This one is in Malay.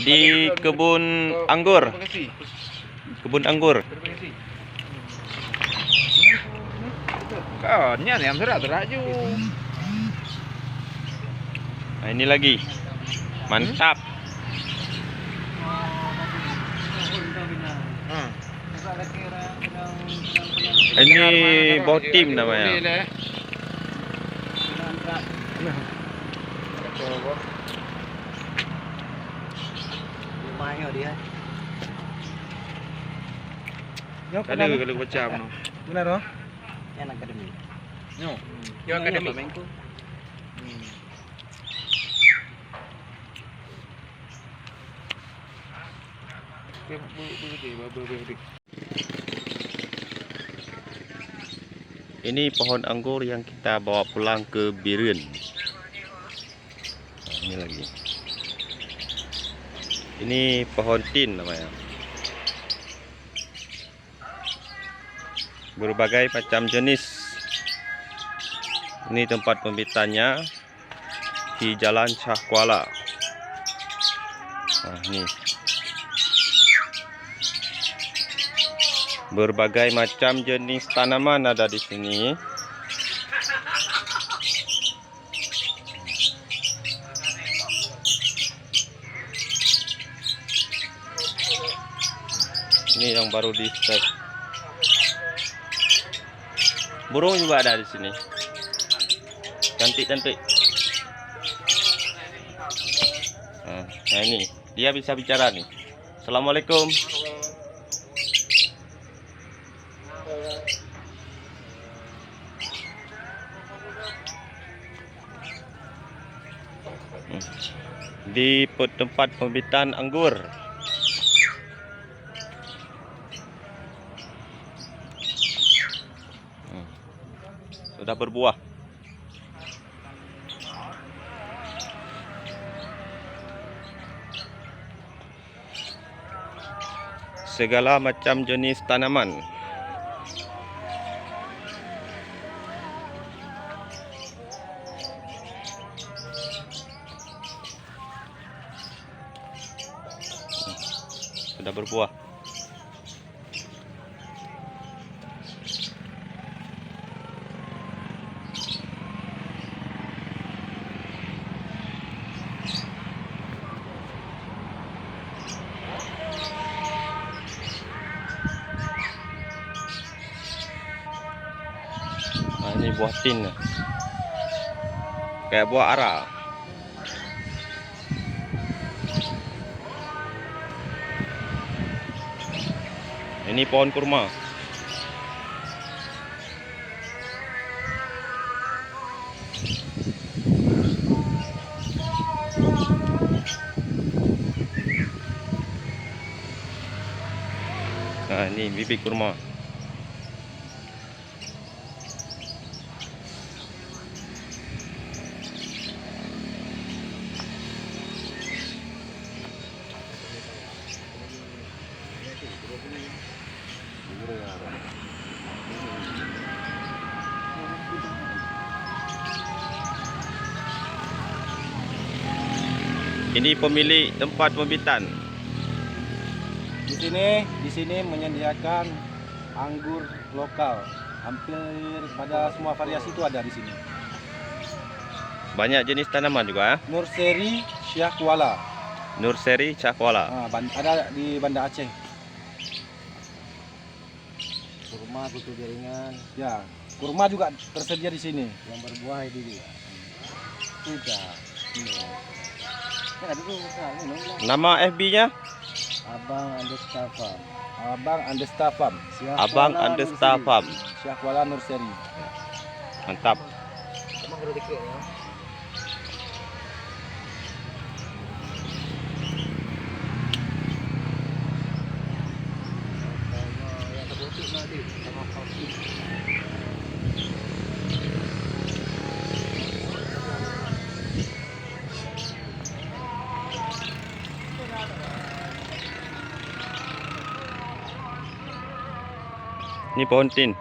di kebun anggur. Kebun anggur. Kawannya yang teraju. Nah, ini lagi. Mantap. Ini botim namanya. Ada kalau macam no. Benar no? Yan academy. No. Yung academy. Ini pohon anggur yang kita bawa pulang ke Biren. Nah, ini lagi. Ini pohon tin namanya. Berbagai macam jenis. Ini tempat pembibitannya di Jalan Shah Kuala. Nah, ini. Berbagai macam jenis tanaman ada di sini. Ini yang baru di set. Burung juga ada di sini. Cantik-cantik. Nah ini dia bisa bicara nih. Assalamualaikum. Di tempat pembibitan anggur. Sudah berbuah. Segala macam jenis tanaman. Sudah berbuah. Nah, ini buah tin. Kayak buah ara. Ini pohon kurma. Nah, ini bibit kurma. Ini pemilik tempat pembibitan. Di sini menyediakan anggur lokal. Hampir pada semua variasi itu ada di sini. Banyak jenis tanaman juga. Nursery Shah Kuala. Nursery Shah Kuala. Ada di Banda Aceh. Kurma, kutu jaringan. Ya, kurma juga tersedia di sini. Yang berbuah itu juga. Sudah. Nama FB-nya? Abang Andesta Farm. Abang Andesta Farm. Abang Andesta Farm. Shah Kuala Nursery. Mantap. Ini pohon tin.